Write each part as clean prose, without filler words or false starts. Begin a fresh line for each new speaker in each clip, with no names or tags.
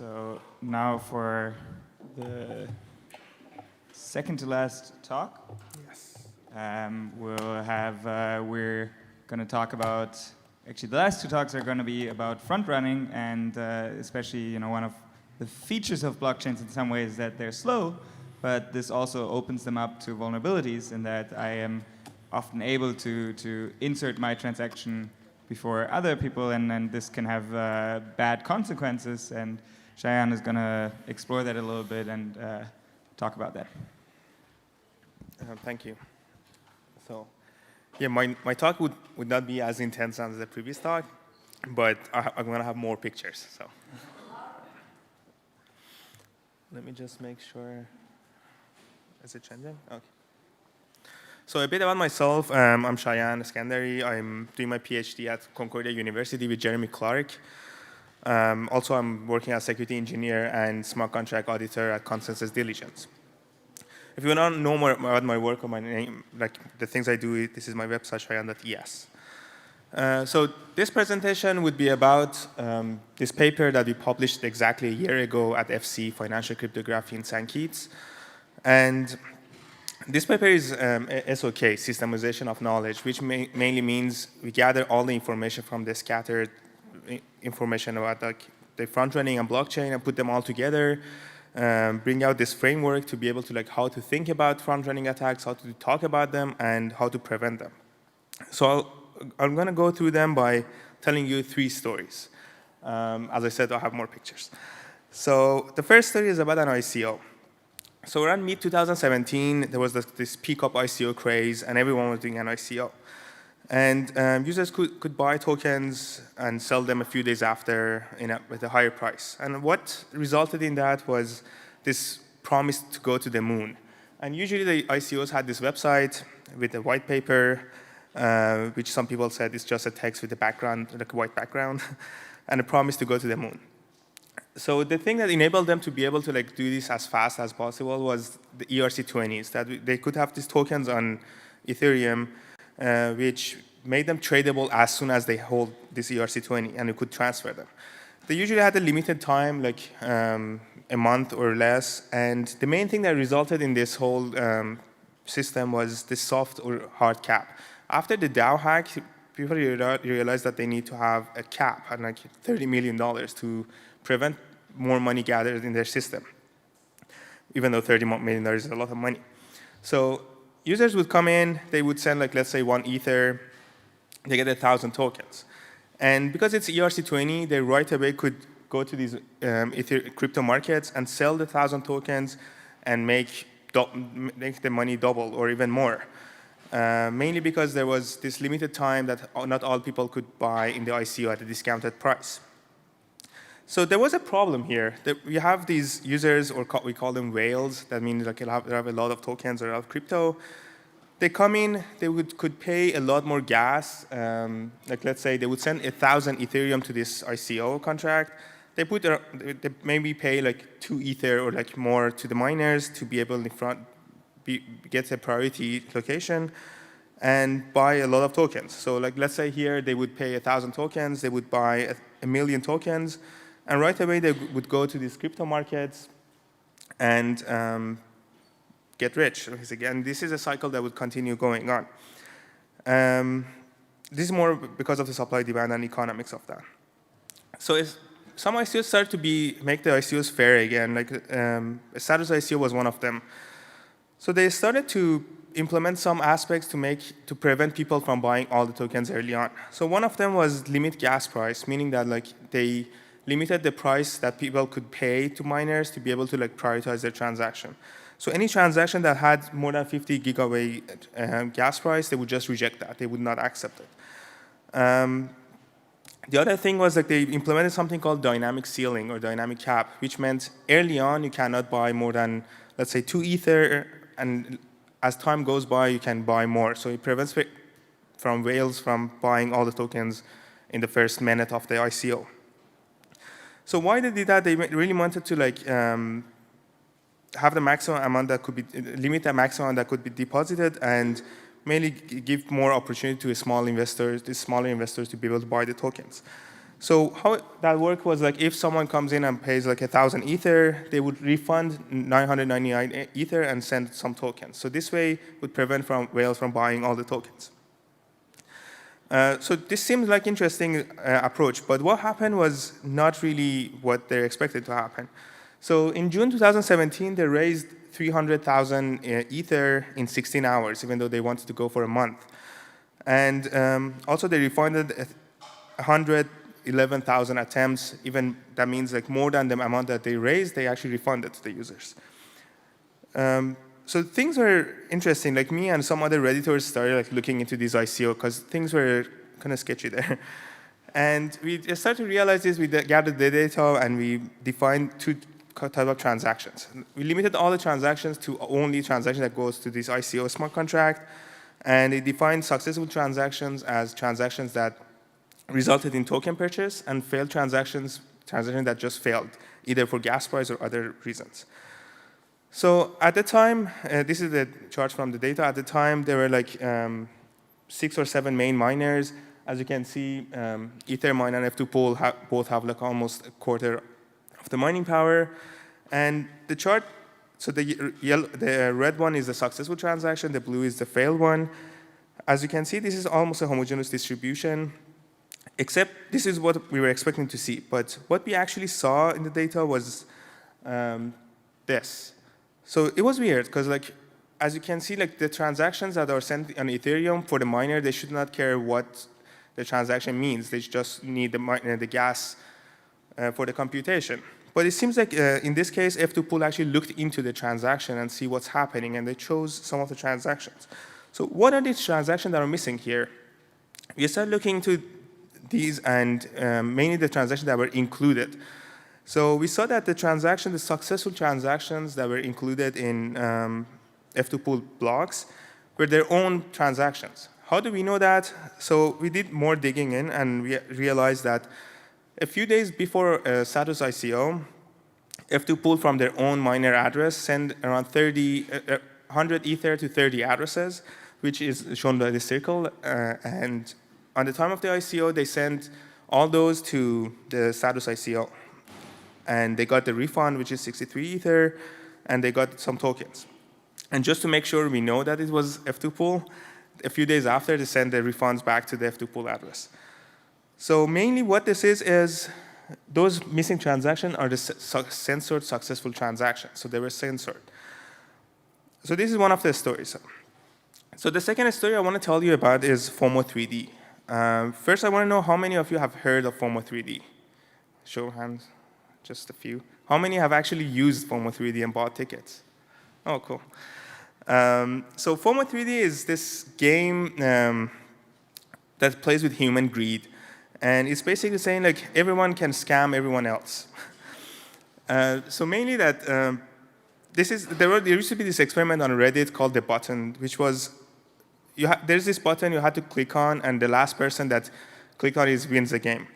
So now for the second to last talk.
Yes.
We're going to talk about, actually the last two talks are going to be about Frontrunning, and especially, one of the features of blockchains in some ways that they're slow, but this also opens them up to vulnerabilities in that I am often able to insert my transaction before other people, and then this can have bad consequences, and Shayan is going to explore that a little bit and talk about that.
Thank you. So, yeah, my talk would not be as intense as the previous talk, but I'm going to have more pictures. So, let me just make sure. Is it changing? Okay. So a bit about myself. I'm Shayan Eskandari. I'm doing my PhD at Concordia University with Jeremy Clark. Also, I'm working as security engineer and smart contract auditor at Consensus Diligence. If you want to know more about my work or my name, like the things I do, this is my website, shayan.es. So this presentation would be about this paper that we published exactly a year ago at FC, Financial Cryptography in St. Kitts. And this paper is SOK, Systemization of Knowledge, which mainly means we gather all the information from the scattered information about the front-running and blockchain and put them all together, bring out this framework to be able to how to think about front-running attacks, how to talk about them, and how to prevent them. So I'm going to go through them by telling you 3 stories. As I said, I'll have more pictures. So the first story is about an ICO. So around mid-2017, there was this peak-up ICO craze, and everyone was doing an ICO. And users could buy tokens and sell them a few days after with a higher price. And what resulted in that was this promise to go to the moon. And usually the ICOs had this website with a white paper, which some people said is just a text with a background, like a white background, and a promise to go to the moon. So the thing that enabled them to be able to do this as fast as possible was the ERC20s, that they could have these tokens on Ethereum, which made them tradable as soon as they hold this ERC20, and you could transfer them. They usually had a limited time, like a month or less, and the main thing that resulted in this whole system was this soft or hard cap. After the DAO hack, people realized that they need to have a cap at $30 million to prevent more money gathered in their system, even though $30 million is a lot of money. So users would come in, they would send, let's say, 1 Ether, they get 1,000 tokens. And because it's ERC20, they right away could go to these crypto markets and sell the 1,000 tokens and make the money double or even more. Mainly because there was this limited time that not all people could buy in the ICO at a discounted price. So there was a problem here. We have these users, or we call them whales. That means they have a lot of tokens or a lot of crypto. They come in, they could pay a lot more gas. Let's say they would send 1,000 Ethereum to this ICO contract. They maybe pay 2 Ether or more to the miners to be able to get a priority location and buy a lot of tokens. So let's say here they would pay 1,000 tokens, they would buy 1 million tokens, and right away they would go to these crypto markets and get rich. Because again, this is a cycle that would continue going on. This is more because of the supply, demand, and economics of that. So some ICOs start to make the ICOs fair again. A status ICO was one of them. So they started to implement some aspects to prevent people from buying all the tokens early on. So one of them was limit gas price, meaning that they limited the price that people could pay to miners to be able to prioritize their transaction. So any transaction that had more than 50 gigawatt gas price, they would just reject that. They would not accept it. The other thing was they implemented something called dynamic ceiling or dynamic cap, which meant early on you cannot buy more than, let's say, 2 Ether, and as time goes by, you can buy more. So it prevents whales from buying all the tokens in the first minute of the ICO. So why they did that? They really wanted to have the maximum amount that could be, limit the maximum amount that could be deposited, and mainly give more opportunity to these smaller investors to be able to buy the tokens. So how that worked was like if someone comes in and pays like 1,000 Ether, they would refund 999 Ether and send some tokens. So this way would prevent whales from buying all the tokens. So this seems like interesting approach, but what happened was not really what they expected to happen. So in June 2017, they raised 300,000 Ether in 16 hours, even though they wanted to go for a month. And also they refunded 111,000 attempts, even that means like more than the amount that they raised, they actually refunded to the users. So things were interesting. Like me and some other Redditors started like looking into these ICO because things were kind of sketchy there. And we just started to realize this. We gathered the data and we defined two types of transactions. We limited all the transactions to only transactions that goes to this ICO smart contract. And we defined successful transactions as transactions that resulted in token purchase, and failed transactions that just failed, either for gas price or other reasons. So at the time, this is the chart from the data. At the time, there were like 6 or 7 main miners. As you can see, Ethermine and F2Pool both have like almost a quarter of the mining power. And the chart, so the red one is the successful transaction, the blue is the failed one. As you can see, this is almost a homogeneous distribution, except this is what we were expecting to see. But what we actually saw in the data was this. So it was weird, because like, as you can see, like the transactions that are sent on Ethereum for the miner, they should not care what the transaction means. They just need the gas for the computation. But it seems like in this case, F2Pool actually looked into the transaction and see what's happening, and they chose some of the transactions. So what are these transactions that are missing here? We started looking into these, and mainly the transactions that were included. So we saw that the successful transactions that were included in F2Pool blocks were their own transactions. How do we know that? So we did more digging in, and we realized that a few days before status ICO, F2Pool from their own miner address sent around 100 Ether to 30 addresses, which is shown by the circle. And on the time of the ICO, they sent all those to the status ICO. And they got the refund, which is 63 Ether, and they got some tokens. And just to make sure we know that it was F2Pool, a few days after, they sent the refunds back to the F2Pool address. So mainly what this is those missing transactions are the censored successful transactions. So they were censored. So this is one of the stories. So the second story I want to tell you about is FOMO 3D. First, I want to know how many of you have heard of FOMO 3D? Show of hands. Just a few. How many have actually used FOMO 3D and bought tickets? Oh, cool. So FOMO 3D is this game that plays with human greed. And it's basically saying like everyone can scam everyone else. So mainly that there used to be this experiment on Reddit called the button, which was there's this button you had to click on, and the last person that click on it wins the game.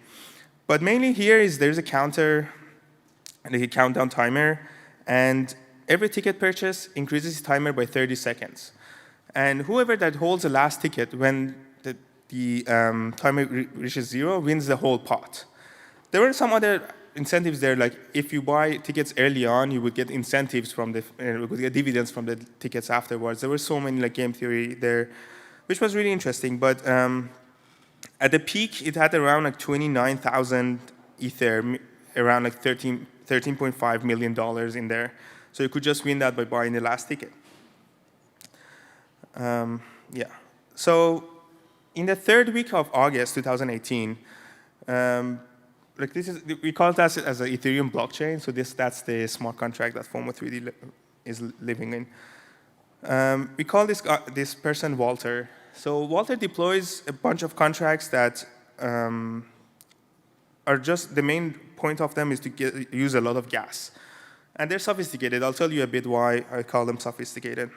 But mainly here there's a counter, and a countdown timer, and every ticket purchase increases the timer by 30 seconds. And whoever that holds the last ticket when the timer reaches 0 wins the whole pot. There were some other incentives there, like if you buy tickets early on, you would get incentives from you would get dividends from the tickets afterwards. There were so many like game theory there, which was really interesting. But at the peak, it had around like 29,000 Ether, around like $13.5 million in there. So you could just win that by buying the last ticket. Yeah. So in the third week of August 2018, like we call that as an Ethereum blockchain. So that's the smart contract that FOMO 3D is living in. We call this person Walter. So Walter deploys a bunch of contracts that are just the main point of them is to use a lot of gas. And they're sophisticated. I'll tell you a bit why I call them sophisticated.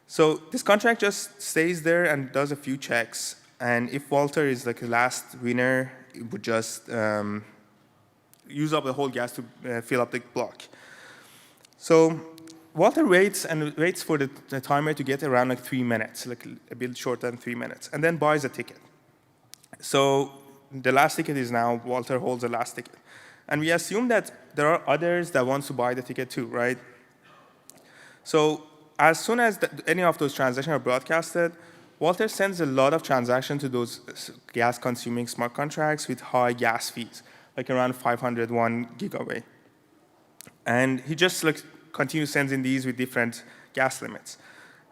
So this contract just stays there and does a few checks. And if Walter is like the last winner, it would just use up the whole gas to fill up the block. So Walter waits for the timer to get around like 3 minutes, like a bit shorter than 3 minutes, and then buys a ticket. So the last ticket is now Walter holds the last ticket. And we assume that there are others that want to buy the ticket too, right? So as soon as any of those transactions are broadcasted, Walter sends a lot of transactions to those gas-consuming smart contracts with high gas fees, like around 501 gigaway. And he just continues sending these with different gas limits.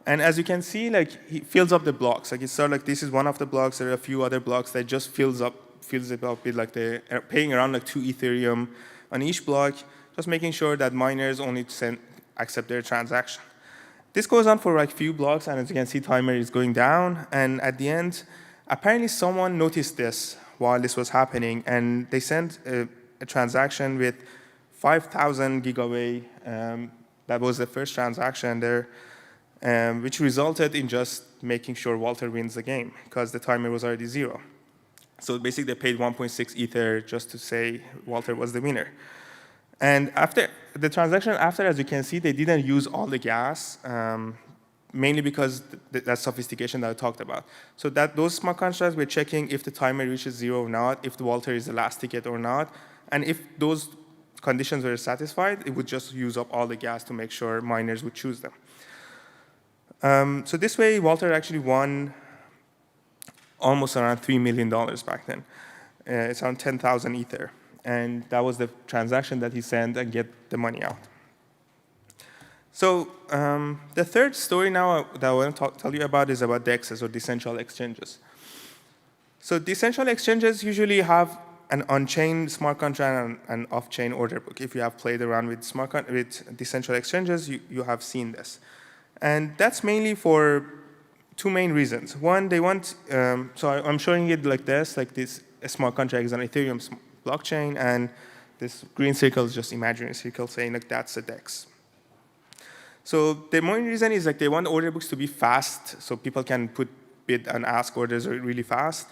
And as you can see, he fills up the blocks. It's sort of this is one of the blocks. There are a few other blocks that just fills it up with they're paying around 2 Ethereum on each block, just making sure that miners only accept their transaction. This goes on for a few blocks, and as you can see, timer is going down. And at the end, apparently someone noticed this while this was happening, and they sent a transaction with 5,000 gigaway. That was the first transaction there, which resulted in just making sure Walter wins the game, because the timer was already 0. So basically, they paid 1.6 Ether just to say Walter was the winner. And after the transaction, as you can see, they didn't use all the gas, mainly because that sophistication that I talked about. So those smart contracts were checking if the timer reaches 0 or not, if the Walter is the last ticket or not, and if those conditions were satisfied, it would just use up all the gas to make sure miners would choose them. So this way, Walter actually won almost around $3 million back then. It's around 10,000 Ether. And that was the transaction that he sent and get the money out. So the third story now that I want to tell you about is about DEXs, or decentral exchanges. So decentral exchanges usually have an on-chain smart contract and an off-chain order book. If you have played around with decentral exchanges, you have seen this. And that's mainly for 2 main reasons. One, they want, so I'm showing it like this a smart contract is an Ethereum blockchain, and this green circle is just imaginary circle saying that's a DEX. So the main reason is they want order books to be fast, so people can put bid and ask orders really fast,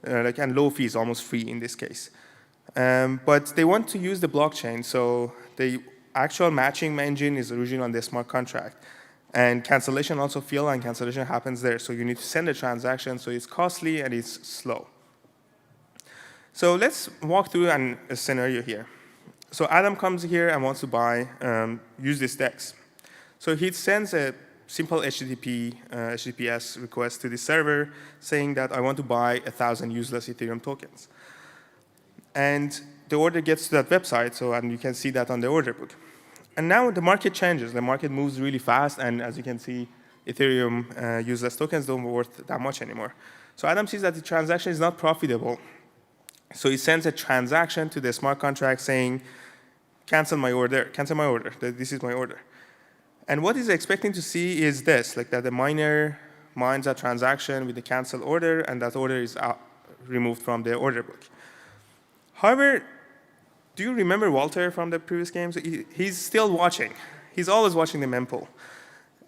and low fees, almost free in this case. But they want to use the blockchain, so the actual matching engine is originally on the smart contract. And cancellation also fail, and cancellation happens there. So you need to send a transaction, so it's costly and it's slow. So let's walk through a scenario here. So Adam comes here and wants to use this DEX. So he sends a simple HTTPS request to the server saying that I want to buy 1,000 useless Ethereum tokens. And the order gets to that website, and you can see that on the order book. And now the market changes. The market moves really fast, and as you can see, Ethereum useless tokens don't worth that much anymore. So Adam sees that the transaction is not profitable. So he sends a transaction to the smart contract saying, cancel my order, this is my order. And what he's expecting to see is this, that the miner mines a transaction with the cancel order, and that order is removed from the order book. However, do you remember Walter from the previous games? He's still watching. He's always watching the mempool.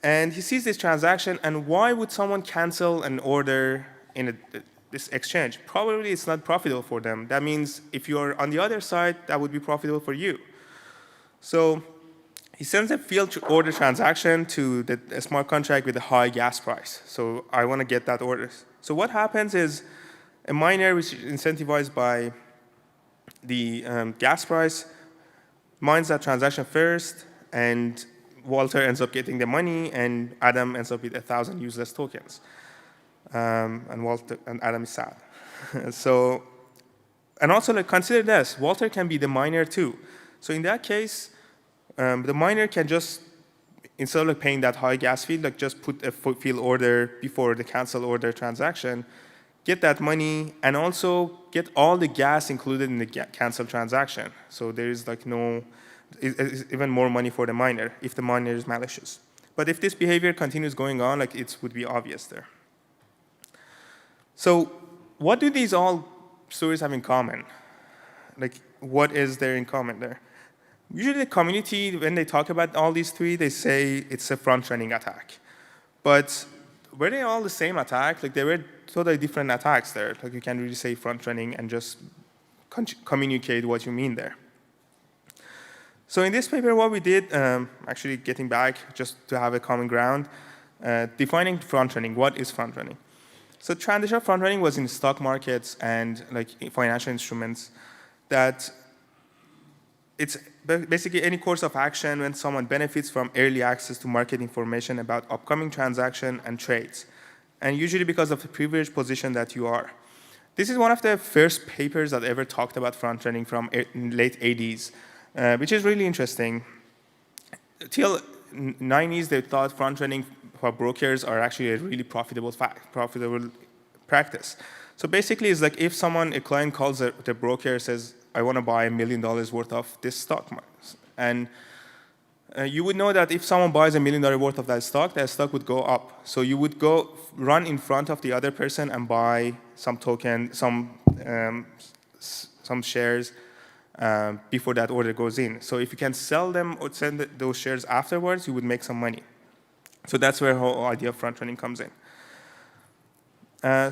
And he sees this transaction, and why would someone cancel an order in this exchange? Probably it's not profitable for them. That means if you're on the other side, that would be profitable for you. So he sends a field order transaction to the smart contract with a high gas price. So I want to get that order. So what happens is a miner, which is incentivized by the gas price, mines that transaction first, and Walter ends up getting the money, and Adam ends up with 1,000 useless tokens. And Adam is sad. So, and also consider this, Walter can be the miner too. So in that case, the miner can just, instead of paying that high gas fee, just put a field order before the cancel order transaction, get that money, and also get all the gas included in the cancel transaction. So there is even more money for the miner if the miner is malicious. But if this behavior continues going on, it would be obvious there. So what do these all stories have in common? What is there in common there? Usually the community, when they talk about all these 3, they say it's a front-running attack. But were they all the same attack? There were totally different attacks there. You can't really say front-running and just communicate what you mean there. So in this paper, what we did, actually getting back just to have a common ground, defining front-running. What is front-running? So traditional front running was in stock markets and like financial instruments that it's basically any course of action when someone benefits from early access to market information about upcoming transaction and trades, and usually because of the privileged position that you are. This is one of the first papers that ever talked about front running from late 80s, which is really interesting. Till 90s, they thought front running for brokers are actually a really profitable practice. So basically, it's like if a client calls the broker, says, I want to buy $1 million worth of this stock. And you would know that if someone buys $1 million worth of that stock would go up. So you would go run in front of the other person and buy some token, some shares before that order goes in. So if you can sell them or send those shares afterwards, you would make some money. So that's where the whole idea of front running comes in.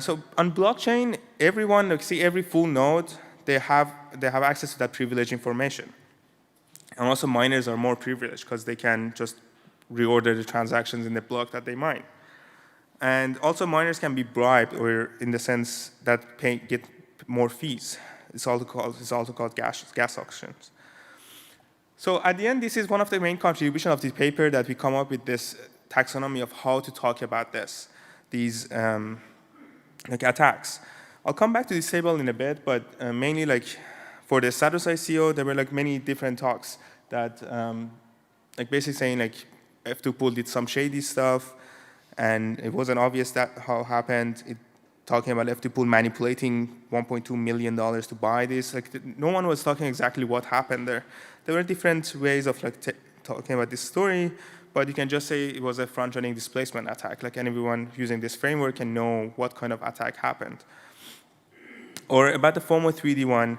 So on blockchain, everyone, like see every full node, they have access to that privileged information. And also miners are more privileged because they can just reorder the transactions in the block that they mine. And also miners can be bribed, or in the sense that get more fees. It's also called gas auctions. So at the end, this is one of the main contributions of this paper, that we come up with this taxonomy of how to talk about these like attacks. I'll come back to this table in a bit, but mainly like for the status ICO, there were like many different talks that like basically saying like F2 Pool did some shady stuff, and it wasn't obvious that how it happened. Talking about F2 Pool manipulating $1.2 million to buy this. Like no one was talking exactly what happened there. There were different ways of like talking about this story, but you can just say it was a front-running displacement attack. Like anyone using this framework can know what kind of attack happened. Or about the FOMO 3D one,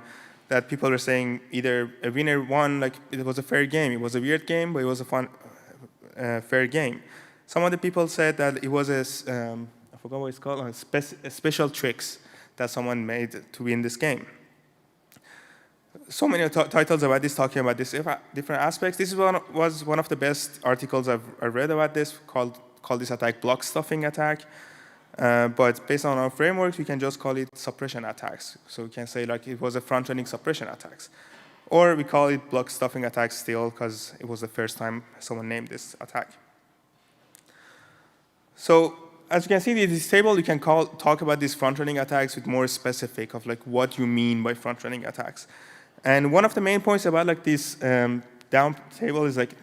that people were saying either a winner won, like it was a fair game. It was a weird game, but it was a fun, fair game. Some of the people said that it was I forgot what it's called, special tricks that someone made to win this game. So many titles about this, talking about this different aspects. This was one of the best articles I've read about this, called this attack block stuffing attack. But based on our framework, we can just call it suppression attacks. So we can say like it was a front-running suppression attacks. Or we call it block stuffing attacks still, because it was the first time someone named this attack. So as you can see in this table, you can talk about these front-running attacks with more specific of like what you mean by front-running attacks. And one of the main points about like this down table is like,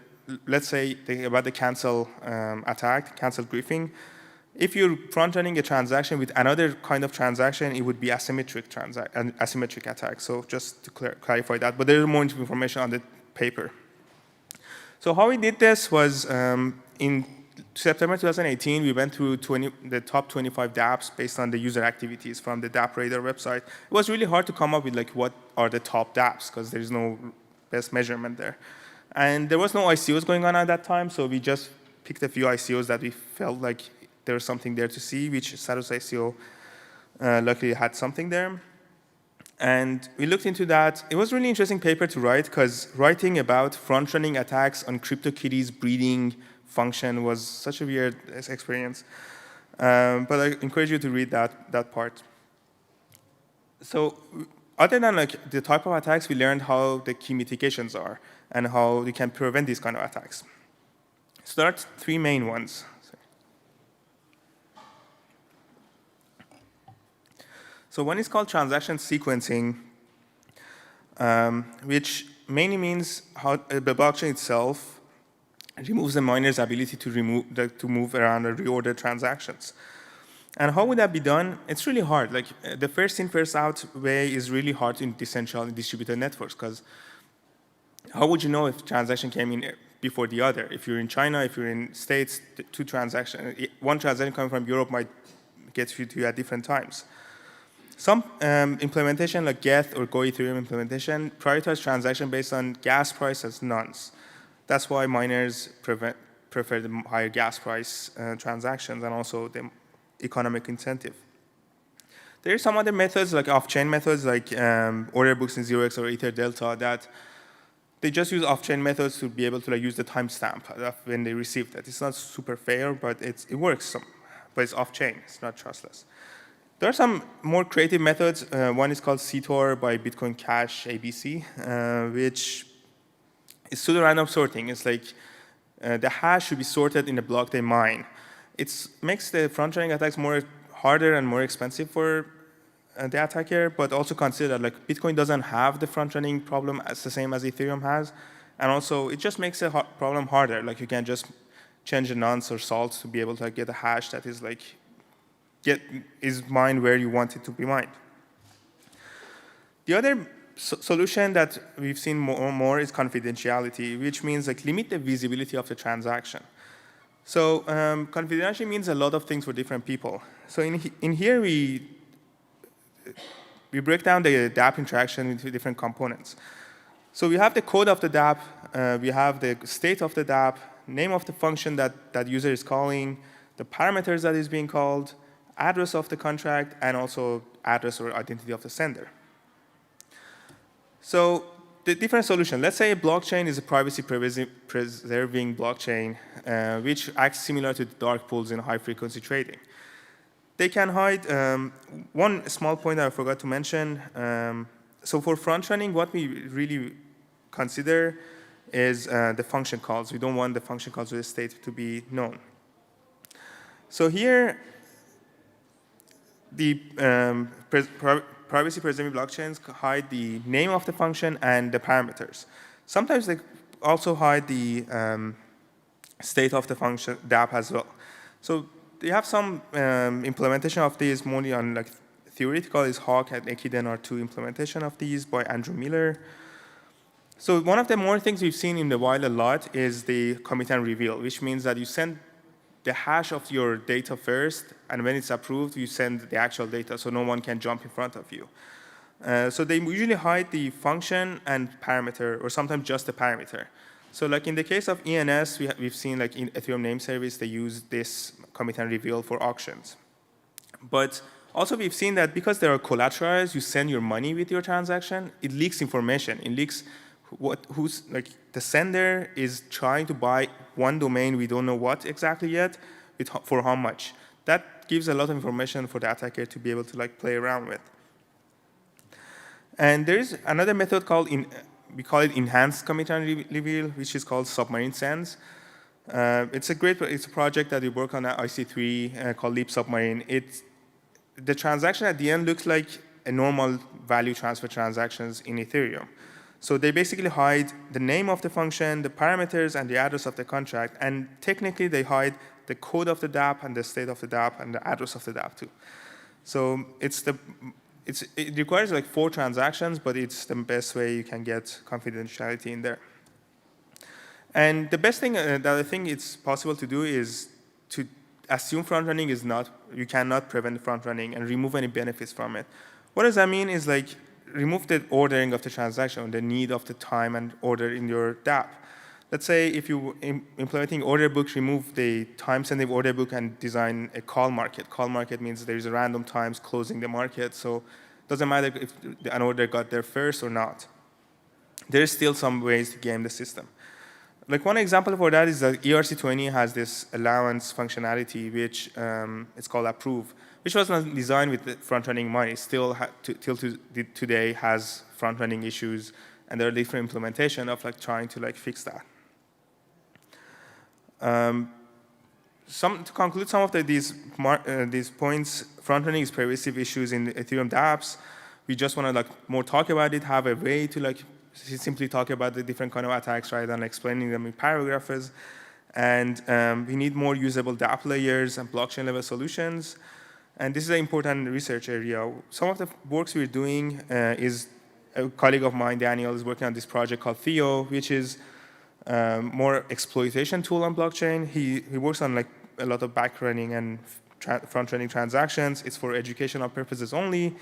let's say about the cancel attack, cancel griefing. If you're front-running a transaction with another kind of transaction, it would be an asymmetric attack. So just to clarify that, but there is more information on the paper. So how we did this was in September 2018, we went through the top 25 DApps based on the user activities from the DApp Radar website. It was really hard to come up with like what are the top DApps, because there's no best measurement there. And there was no ICOs going on at that time, so we just picked a few ICOs that we felt like there was something there to see, which status ICO luckily had something there. And we looked into that. It was a really interesting paper to write, because writing about front-running attacks on CryptoKitties breeding function was such a weird experience. But I encourage you to read that part. So other than like the type of attacks, we learned how the key mitigations are and how we can prevent these kind of attacks. So there are three main ones. So one is called transaction sequencing, which mainly means how the blockchain itself removes the miner's ability to move around or reorder transactions. And how would that be done? It's really hard. Like the first in, first out way is really hard in decentralized distributed networks, because how would you know if transaction came in before the other? If you're in China, if you're in States, one transaction coming from Europe might get to you at different times. Some implementation like Geth or Go Ethereum implementation prioritize transaction based on gas price as nonce. That's why miners prefer the higher gas price transactions, and also the economic incentive. There are some other methods, like off-chain methods, like order books in 0x or Ether Delta, that they just use off-chain methods to be able to like use the timestamp when they receive that. It's not super fair, but it works. But it's off-chain. It's not trustless. There are some more creative methods. One is called CTOR by Bitcoin Cash ABC, which is pseudo-random sorting. It's like the hash should be sorted in the block they mine. It makes the front-running attacks more harder and more expensive for the attacker, but also consider that like Bitcoin doesn't have the front-running problem as the same as Ethereum has, and also it just makes the problem harder. Like you can just change the nonce or salt to be able to get a hash that is like is mined where you want it to be mined. The other solution that we've seen more and more is confidentiality, which means like limit the visibility of the transaction. So confidentiality means a lot of things for different people. So in here we break down the DApp interaction into different components. So we have the code of the DApp, we have the state of the DApp, name of the function that user is calling, the parameters that is being called, address of the contract, and also address or identity of the sender. So the different solution, let's say a blockchain is a privacy preserving blockchain, which acts similar to the dark pools in high frequency trading. They can hide, one small point that I forgot to mention, so for front running, what we really consider is the function calls. We don't want the function calls of the state to be known. So here, the privacy-preserving blockchains hide the name of the function and the parameters. Sometimes they also hide the state of the function DApp as well. So they have some implementation of these more on like theoretical is Hawk and Ekiden are two implementation of these by Andrew Miller. So one of the more things we've seen in the wild a lot is the commit and reveal, which means that you send the hash of your data first, and when it's approved, you send the actual data, so no one can jump in front of you. So they usually hide the function and parameter, or sometimes just the parameter. So like in the case of ENS, we've seen like in Ethereum name service, they use this commit and reveal for auctions. But also we've seen that because they are collateralized, you send your money with your transaction, it leaks information. It leaks who's like the sender is trying to buy one domain, we don't know what exactly yet, for how much. That gives a lot of information for the attacker to be able to like play around with. And there is another method called, we call it enhanced commit and reveal, which is called submarine sends. It's a project that we work on at IC3 called Leap Submarine. The transaction at the end looks like a normal value transfer transactions in Ethereum. So they basically hide the name of the function, the parameters, and the address of the contract. And technically, they hide the code of the DApp and the state of the DApp and the address of the DApp too. So it requires like 4 transactions, but it's the best way you can get confidentiality in there. And the best thing that I think it's possible to do is to assume front running is not, you cannot prevent front running and remove any benefits from it. What does that mean is like, remove the ordering of the transaction, the need of the time and order in your DApp. Let's say if you implementing order book, remove the time-sensitive order book and design a call market. Call market means there is a random times closing the market, so it doesn't matter if an order got there first or not. There's still some ways to game the system. Like one example for that is that ERC20 has this allowance functionality, which it's called approve, which was not designed with the front-running money. Still, till today, has front-running issues, and there are different implementation of like trying to like fix that. To conclude some of these points, front-running is pervasive issues in Ethereum DApps. We just want to like more talk about it, have a way to like simply talk about the different kind of attacks rather than explaining them in paragraphs. And we need more usable DApp layers and blockchain level solutions. And this is an important research area. Some of the works we're doing is a colleague of mine, Daniel, is working on this project called Theo, which is more exploitation tool on blockchain. He works on like a lot of back-running and front-running transactions. It's for educational purposes only.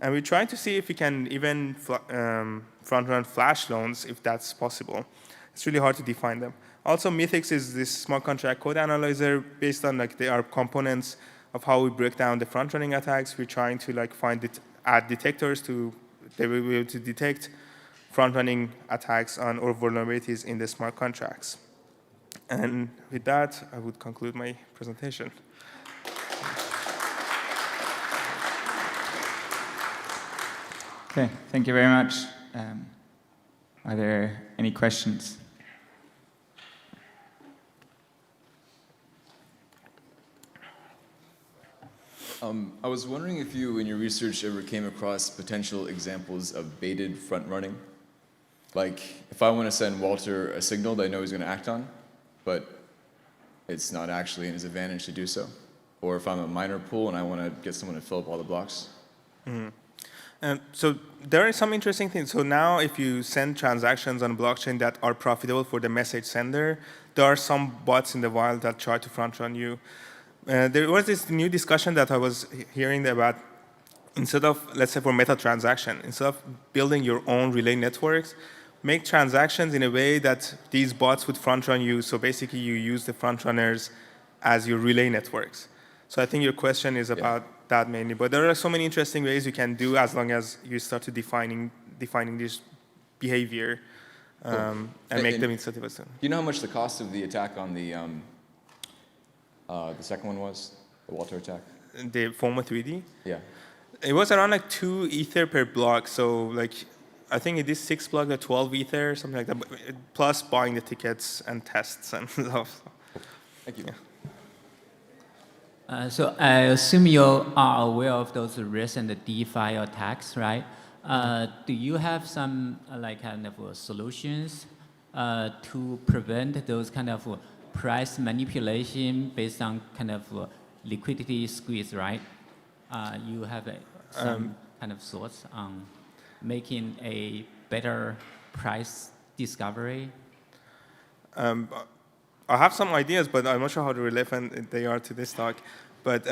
And we're trying to see if we can even front-run flash loans, if that's possible. It's really hard to define them. Also, Mythics is this smart contract code analyzer based on like their components of how we break down the front-running attacks. We're trying to like add detectors to they will be able to detect front-running attacks on or vulnerabilities in the smart contracts. And with that, I would conclude my presentation.
Okay, thank you very much. Are there any questions?
I was wondering if you, in your research, ever came across potential examples of baited front running. Like, if I want to send Walter a signal that I know he's going to act on, but it's not actually in his advantage to do so. Or if I'm a miner pool and I want to get someone to fill up all the blocks.
So there are some interesting things. So now if you send transactions on blockchain that are profitable for the message sender, there are some bots in the wild that try to front run you. There was this new discussion that I was hearing about, instead of, let's say for meta transaction, instead of building your own relay networks, make transactions in a way that these bots would front run you. So basically you use the front runners as your relay networks. So I think your question is about that mainly. But there are so many interesting ways you can do as long as you start to defining this behavior and make them incentivized.
Do you know how much the cost of the attack on the second one was? The Walter attack?
The FOMO 3D?
Yeah.
It was around like 2 Ether per block. So like, I think it is 6 blocks at 12 Ether, something like that, plus buying the tickets and tests and stuff.
Thank you.
Yeah.
So I assume you are aware of those recent DeFi attacks, right? Do you have some kind of solutions to prevent those kind of price manipulation based on kind of liquidity squeeze, right? You have some kind of thoughts on making a better price discovery?
I have some ideas, but I'm not sure how relevant they are to this talk. But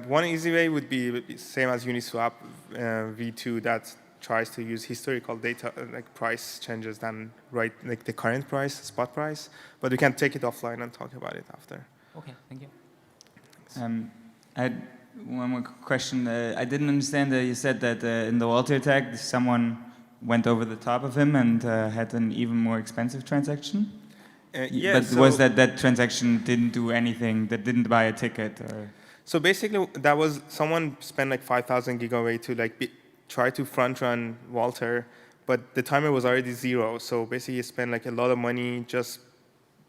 one easy way would be same as Uniswap V2 that tries to use historical data, like price changes than like the current price, spot price. But we can take it offline and talk about it after.
Okay, thank you.
I had one more question. I didn't understand that you said that in the Walter attack, someone went over the top of him and had an even more expensive transaction?
Yeah,
but was that transaction didn't do anything, that didn't buy a ticket? Or?
So basically, that was someone spent like 5,000 gigabyte to try to front run Walter, but the timer was already 0. So basically, he spent like a lot of money just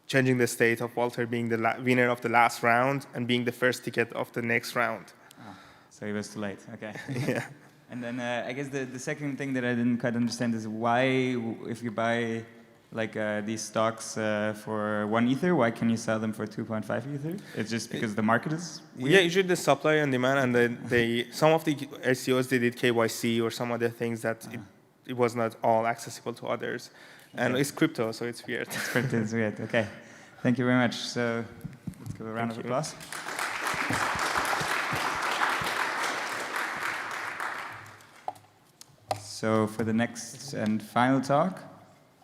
changing the state of Walter being the winner of the last round and being the first ticket of the next round.
Oh, so he was too late. Okay.
Yeah.
And then I guess the second thing that I didn't quite understand is why, if you buy these stocks for 1 Ether, why can you sell them for 2.5 Ether? It's just because the market is weird?
Yeah, usually the supply and demand, and some of the SEOs, they did KYC or some other things that it was not all accessible to others. And it's crypto, so it's weird.
Crypto is weird, okay. Thank you very much. So let's give a round of applause. So for the next and final talk,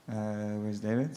where's David?